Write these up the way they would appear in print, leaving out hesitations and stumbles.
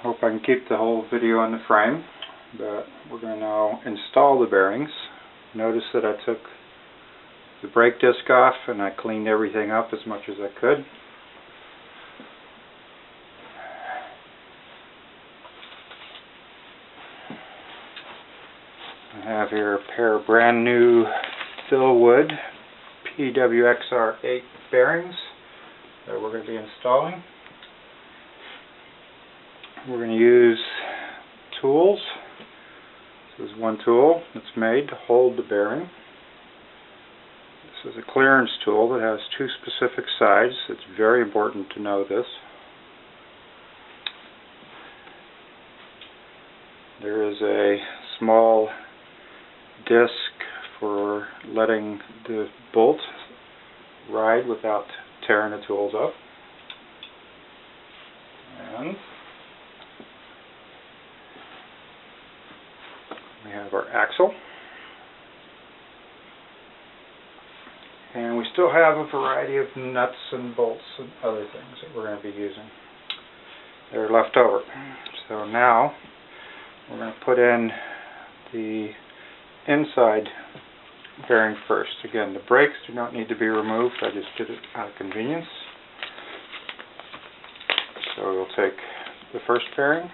hope I can keep the whole video in the frame, but we're going to now install the bearings. Notice that I took the brake disc off and I cleaned everything up as much as I could. I have here a pair of brand new Philwood PWXR8 bearings that we're going to be installing. We're going to use tools. This is one tool that's made to hold the bearing. This is a clearance tool that has two specific sides. It's very important to know this. There is a small disc for letting the bolt ride without tearing the tools up. And we have our axle. And we still have a variety of nuts and bolts and other things that we're going to be using. They're left over. So now we're going to put in the inside bearing first. Again, the brakes do not need to be removed. I just did it out of convenience. So we'll take the first bearing.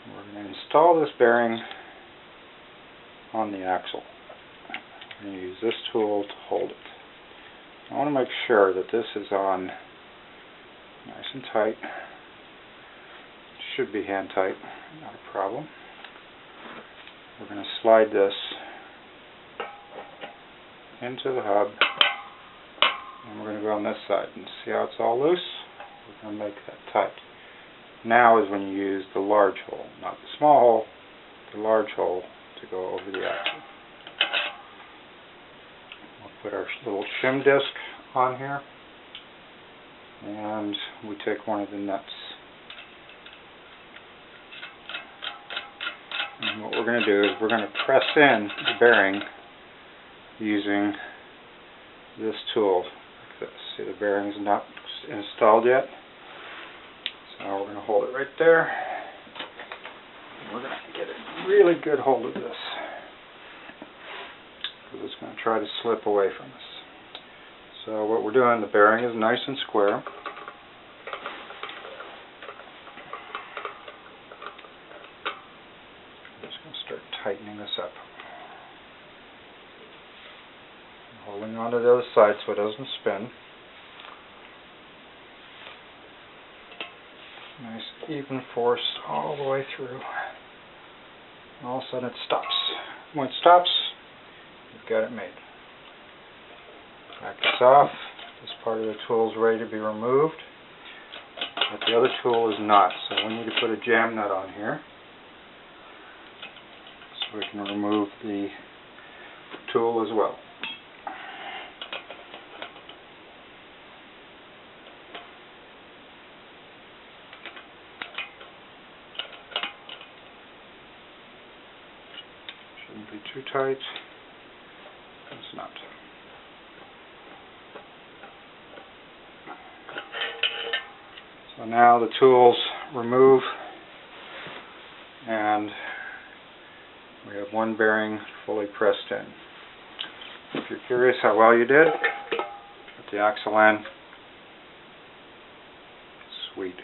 We're going to install this bearing on the axle. I'm going to use this tool to hold it. I want to make sure that this is on nice and tight. Should be hand tight, not a problem. We're going to slide this into the hub, and we're going to go on this side and see how it's all loose. We're going to make that tight. Now is when you use the large hole, not the small hole, the large hole to go over the axle. We'll put our little shim disc on here, and we take one of the nuts. And what we're going to do is we're going to press in the bearing using this tool like this. See, the bearing's not installed yet. So we're going to hold it right there. And we're going to get a really good hold of this, because it's going to try to slip away from us. So what we're doing, the bearing is nice and square. Tightening this up. Holding onto the other side so it doesn't spin. Nice even force all the way through. And all of a sudden it stops. When it stops, you've got it made. Back this off. This part of the tool is ready to be removed, but the other tool is not. So we need to put a jam nut on here, so we can remove the tool as well. Shouldn't be too tight. It's not. So now the tool's removed, and we have one bearing fully pressed in. If you're curious how well you did, put the axle in. Sweet.